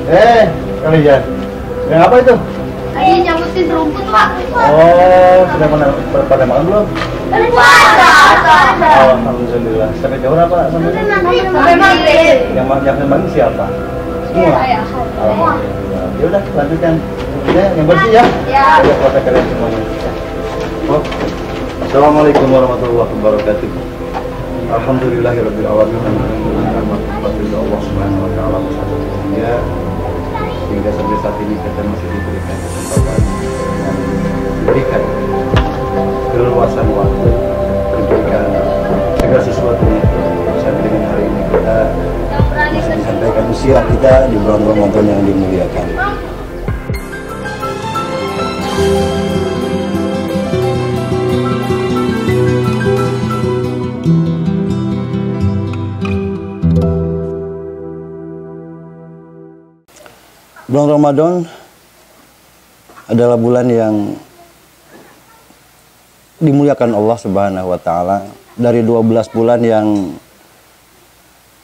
Kalian. Yang apa itu? Lagi nyambutin rumput, Pak. Oh, sudah pada makan belum? Puasa. Alhamdulillah. Sampai jauh apa? Sampai maghrib. Yang makan siapa? Semua. Alhamdulillah. Ya udah, lanjutkan. Ya, yang bersih ya. Ya. Ya, puasa kalian semuanya. Oh. Assalamualaikum warahmatullahi wabarakatuh. Alhamdulillahirabbil alamin. Alhamdulillah Allah Subhanahu wa taala ya. Hingga sampai saat ini kita masih diberikan kesempatan dan diberikan keleluasan waktu, diberikan segala sesuatunya. Sampai dengan hari ini kita masih disampaikan usia kita di bulan Ramadan yang dimuliakan. Bulan Ramadan adalah bulan yang dimuliakan Allah Subhanahu wa taala. Dari 12 bulan yang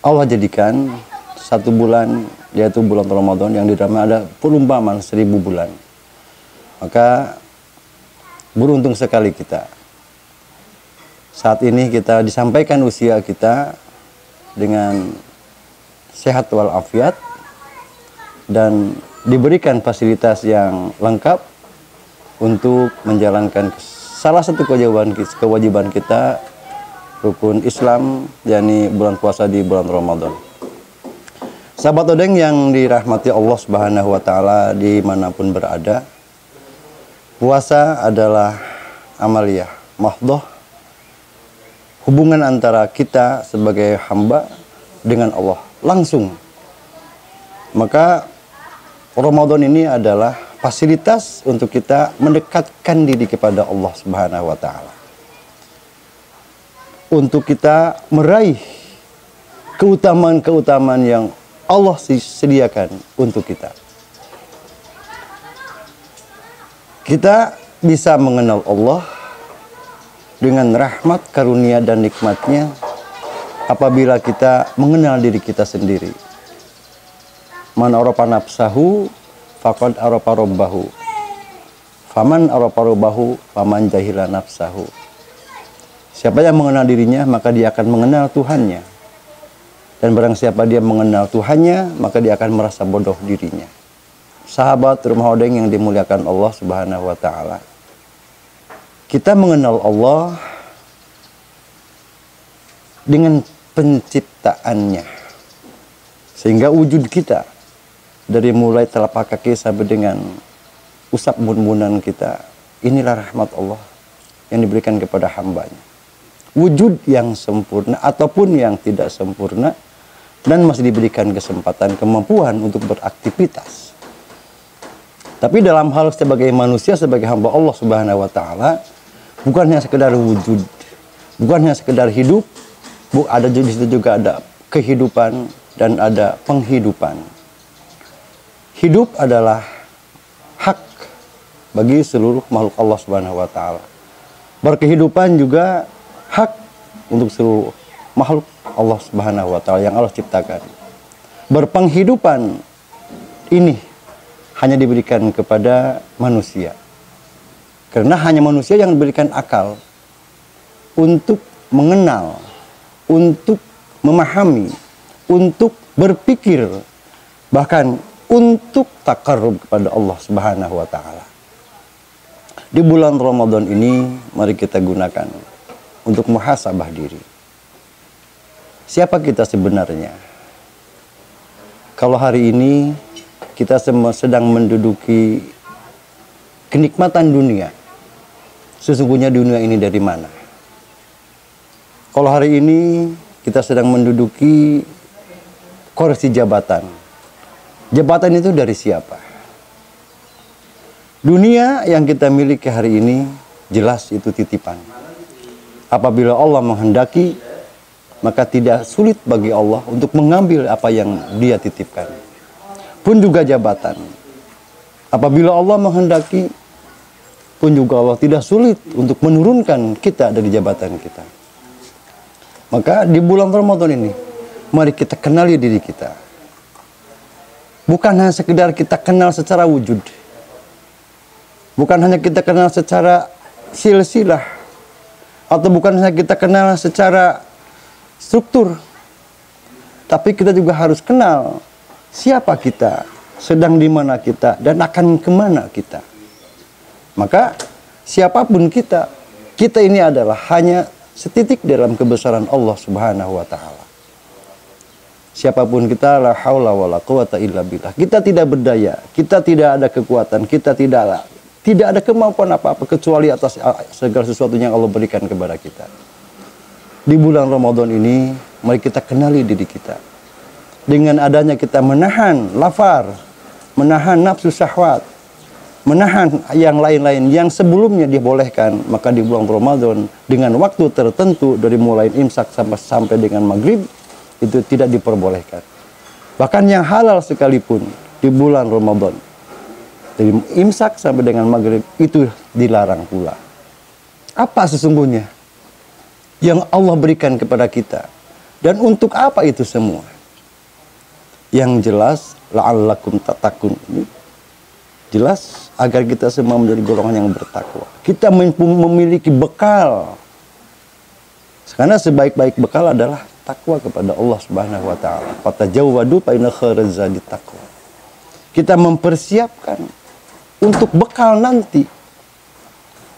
Allah jadikan, satu bulan yaitu bulan Ramadan yang di dalamnya ada perumpamaan 1000 bulan. Maka beruntung sekali kita. Saat ini kita disampaikan usia kita dengan sehat walafiat dan diberikan fasilitas yang lengkap untuk menjalankan salah satu kewajiban kita, rukun Islam, yakni bulan puasa di bulan Ramadan. Sahabat Odeng yang dirahmati Allah Subhanahu wa taala dimanapun berada, puasa adalah amaliyah mahdhah, hubungan antara kita sebagai hamba dengan Allah langsung. Maka Ramadan ini adalah fasilitas untuk kita mendekatkan diri kepada Allah Subhanahu wa taala. Untuk kita meraih keutamaan-keutamaan yang Allah sediakan untuk kita. Kita bisa mengenal Allah dengan rahmat, karunia, dan nikmatnya apabila kita mengenal diri kita sendiri. Man arafa nafsahu faqad arafa rabbahu. Faman arafa rabbahu faman jahila nafsahu. Siapa yang mengenal dirinya, maka dia akan mengenal Tuhannya. Dan barang siapa dia mengenal Tuhannya, maka dia akan merasa bodoh dirinya. Sahabat Rumah Odeng yang dimuliakan Allah Subhanahu wa taala. Kita mengenal Allah dengan penciptaannya. Sehingga wujud kita dari mulai telapak kaki sampai dengan usap bun-bunan kita, inilah rahmat Allah yang diberikan kepada hambanya. Wujud yang sempurna ataupun yang tidak sempurna, dan masih diberikan kesempatan, kemampuan untuk beraktivitas. Tapi dalam hal sebagai manusia, sebagai hamba Allah Subhanahu wa taala, bukan hanya sekedar wujud, bukan hanya sekedar hidup, ada di situ juga ada kehidupan dan ada penghidupan. Hidup adalah hak bagi seluruh makhluk Allah Subhanahu wa taala. Berkehidupan juga hak untuk seluruh makhluk Allah Subhanahu wa taala yang Allah ciptakan. Berpenghidupan ini hanya diberikan kepada manusia. Karena hanya manusia yang diberikan akal untuk mengenal, untuk memahami, untuk berpikir, bahkan untuk takarrub kepada Allah Subhanahu wa taala. Di bulan Ramadan ini mari kita gunakan untuk muhasabah diri. Siapa kita sebenarnya? Kalau hari ini kita sedang menduduki kenikmatan dunia, sesungguhnya dunia ini dari mana? Kalau hari ini kita sedang menduduki kursi jabatan, jabatan itu dari siapa? Dunia yang kita miliki hari ini jelas itu titipan. Apabila Allah menghendaki, maka tidak sulit bagi Allah untuk mengambil apa yang Dia titipkan. Pun juga jabatan. Apabila Allah menghendaki, pun juga Allah tidak sulit untuk menurunkan kita dari jabatan kita. Maka di bulan Ramadan ini, mari kita kenali diri kita. bukan hanya sekedar kita kenal secara wujud, bukan hanya kita kenal secara silsilah, atau bukan hanya kita kenal secara struktur, tapi kita juga harus kenal siapa kita, sedang di mana kita, dan akan kemana kita. Maka siapapun kita, kita ini adalah hanya setitik dalam kebesaran Allah Subhanahu wa Ta'ala. Siapapun kita, la haula wala quwata illa billah. Kita tidak berdaya, kita tidak ada kekuatan, kita tidak ada kemampuan apa-apa kecuali atas segala sesuatu yang Allah berikan kepada kita. Di bulan Ramadan ini, mari kita kenali diri kita. Dengan adanya kita menahan lapar, menahan nafsu syahwat, menahan yang lain-lain yang sebelumnya dibolehkan, maka di bulan Ramadan dengan waktu tertentu dari mulai imsak sampai dengan maghrib itu tidak diperbolehkan. Bahkan yang halal sekalipun di bulan Ramadan dari imsak sampai dengan maghrib itu dilarang pula. Apa sesungguhnya yang Allah berikan kepada kita, dan untuk apa itu semua? Yang jelas la'allakum tattaqun ini jelas agar kita semua menjadi golongan yang bertakwa. Kita memiliki bekal, karena sebaik-baik bekal adalah takwa kepada Allah Subhanahu wa Ta'ala. Fatajawwadu fa inna khairaz zadi taqwa. Kita mempersiapkan untuk bekal nanti.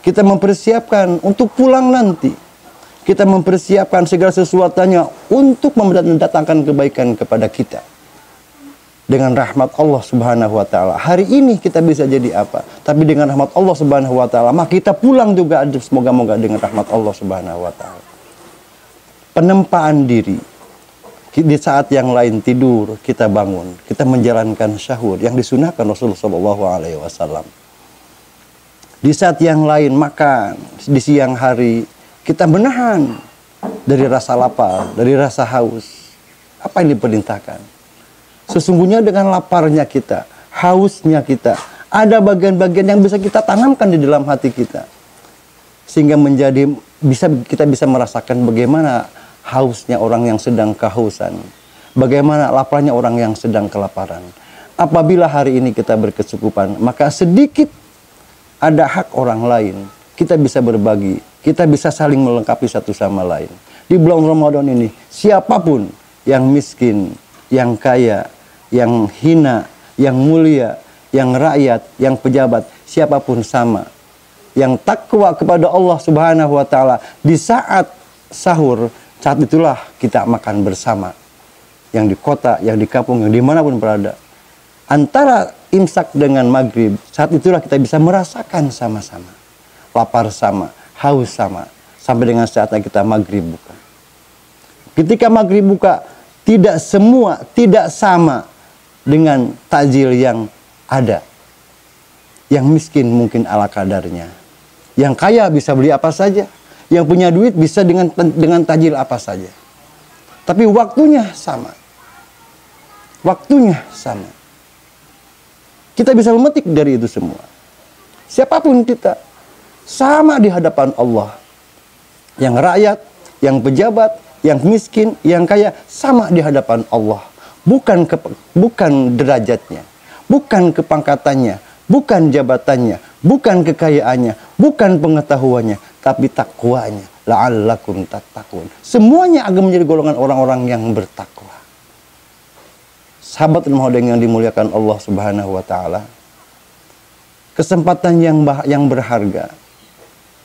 Kita mempersiapkan untuk pulang nanti. Kita mempersiapkan segala sesuatunya untuk mendatangkan kebaikan kepada kita. Dengan rahmat Allah Subhanahu wa Ta'ala. Hari ini kita bisa jadi apa? Tapi dengan rahmat Allah Subhanahu wa Ta'ala, maka kita pulang juga semoga-moga dengan rahmat Allah Subhanahu wa Ta'ala. Penempaan diri. Di saat yang lain tidur, kita bangun, kita menjalankan syahur yang disunahkan Rasulullah SAW. Di saat yang lain makan, di siang hari kita menahan dari rasa lapar, dari rasa haus. Apa yang diperintahkan? Sesungguhnya dengan laparnya kita, hausnya kita, ada bagian-bagian yang bisa kita tanamkan di dalam hati kita, sehingga kita bisa merasakan bagaimana hausnya orang yang sedang kehausan, bagaimana laparnya orang yang sedang kelaparan. Apabila hari ini kita berkecukupan, maka sedikit ada hak orang lain, kita bisa berbagi, kita bisa saling melengkapi satu sama lain. Di bulan Ramadan ini, siapapun yang miskin, yang kaya, yang hina, yang mulia, yang rakyat, yang pejabat, siapapun sama. Yang takwa kepada Allah Subhanahu wa Ta'ala, di saat sahur, saat itulah kita makan bersama. Yang di kota, yang di kampung, yang dimanapun berada. Antara imsak dengan maghrib, saat itulah kita bisa merasakan sama-sama. Lapar sama, haus sama. Sampai dengan saatnya kita maghrib buka. Ketika maghrib buka, tidak semua, tidak sama dengan takjil yang ada. Yang miskin mungkin ala kadarnya. Yang kaya bisa beli apa saja. Yang punya duit bisa dengan takjil apa saja. Tapi waktunya sama. Waktunya sama. Kita bisa memetik dari itu semua. Siapapun kita, sama di hadapan Allah. Yang rakyat, yang pejabat, yang miskin, yang kaya, sama di hadapan Allah. Bukan derajatnya, bukan kepangkatannya, bukan jabatannya, bukan kekayaannya, bukan pengetahuannya, tapi takwanya. La'allakum tattaqun. Semuanya akan menjadi golongan orang-orang yang bertakwa. Sahabat yang dimuliakan Allah Subhanahu wa Ta'ala, kesempatan yang berharga.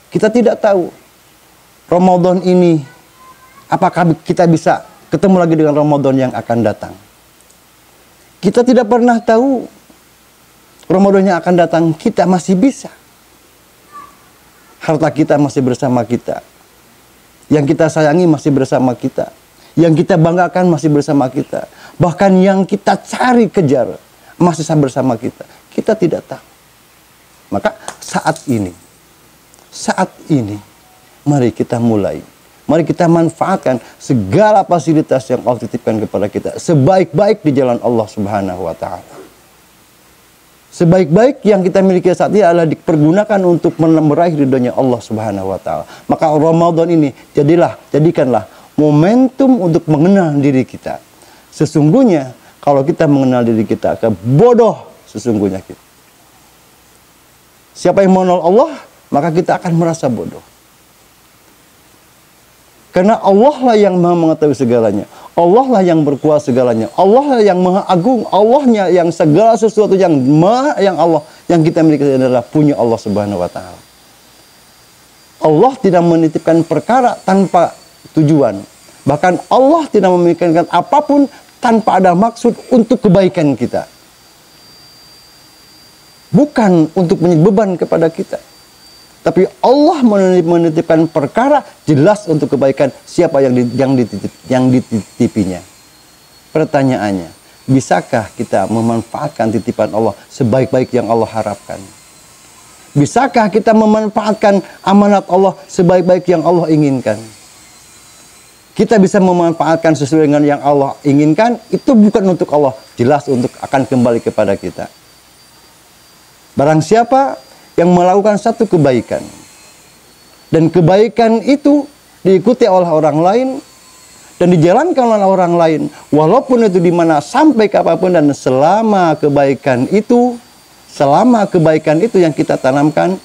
Kita tidak tahu Ramadan ini apakah kita bisa ketemu lagi dengan Ramadan yang akan datang. Kita tidak pernah tahu Ramadan yang akan datang kita masih bisa. Harta kita masih bersama kita. Yang kita sayangi masih bersama kita. Yang kita banggakan masih bersama kita. Bahkan yang kita cari kejar masih bersama kita. Kita tidak tahu. Maka saat ini, mari kita mulai. Mari kita manfaatkan segala fasilitas yang Allah titipkan kepada kita. Sebaik-baik di jalan Allah Subhanahu wa Ta'ala. Sebaik-baik yang kita miliki saat ini adalah dipergunakan untuk meraih ridhonya Allah Subhanahu wa Ta'ala. Maka Ramadan ini jadikanlah momentum untuk mengenal diri kita. Sesungguhnya kalau kita mengenal diri kita, bodoh sesungguhnya kita. Siapa yang mengenal Allah, maka kita akan merasa bodoh. Karena Allah lah yang maha mengetahui segalanya. Allah lah yang berkuasa segalanya. Allah lah yang maha agung. Allahnya yang segala sesuatu yang maha, yang Allah, yang kita miliki adalah punya Allah Subhanahu wa Ta'ala. Allah tidak menitipkan perkara tanpa tujuan. Bahkan Allah tidak memikirkan apapun tanpa ada maksud untuk kebaikan kita. Bukan untuk menjadi beban kepada kita. Tapi Allah menitipkan perkara jelas untuk kebaikan siapa yang dititipinya. Pertanyaannya, bisakah kita memanfaatkan titipan Allah sebaik-baik yang Allah harapkan? Bisakah kita memanfaatkan amanat Allah sebaik-baik yang Allah inginkan? Kita bisa memanfaatkan sesuai dengan yang Allah inginkan, itu bukan untuk Allah, jelas untuk akan kembali kepada kita. Barang siapa yang melakukan satu kebaikan, dan kebaikan itu diikuti oleh orang lain, dan dijalankan oleh orang lain, walaupun itu di mana sampai kapanpun, dan selama kebaikan itu yang kita tanamkan,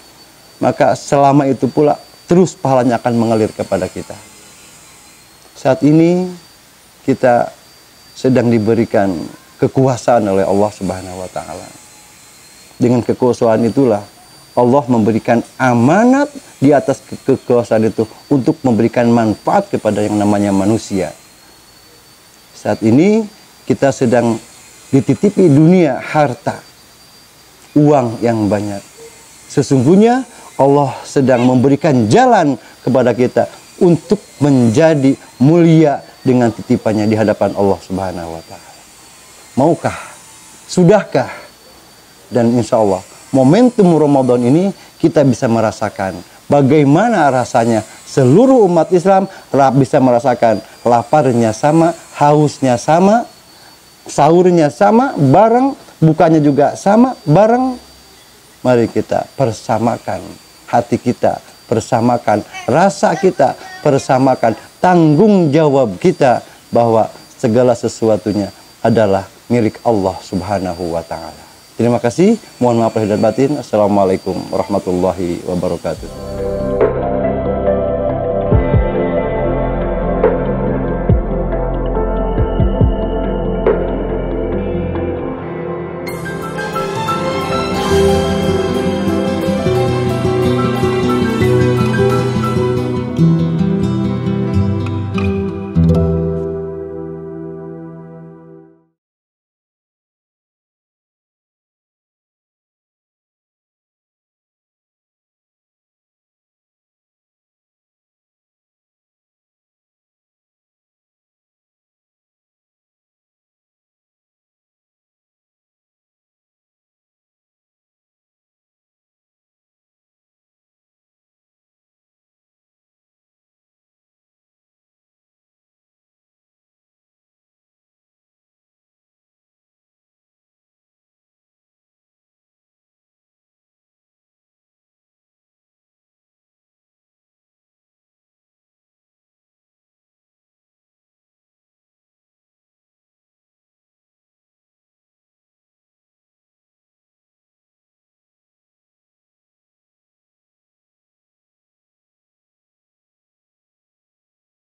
maka selama itu pula terus pahalanya akan mengalir kepada kita. Saat ini kita sedang diberikan kekuasaan oleh Allah Subhanahu wa Ta'ala. Dengan kekuasaan itulah Allah memberikan amanat di atas kekuasaan itu untuk memberikan manfaat kepada yang namanya manusia. Saat ini kita sedang dititipi dunia harta, uang yang banyak. Sesungguhnya Allah sedang memberikan jalan kepada kita untuk menjadi mulia dengan titipannya di hadapan Allah Subhanahu wa Ta'ala. Maukah? Sudahkah? Dan insya Allah momentum Ramadan ini kita bisa merasakan bagaimana rasanya seluruh umat Islam bisa merasakan laparnya sama, hausnya sama, sahurnya sama, bareng, bukanya juga sama, bareng. Mari kita persamakan hati kita, persamakan rasa kita, persamakan tanggung jawab kita bahwa segala sesuatunya adalah milik Allah Subhanahu wa Ta'ala. Terima kasih, mohon maaf lahir dan batin. Assalamualaikum warahmatullahi wabarakatuh.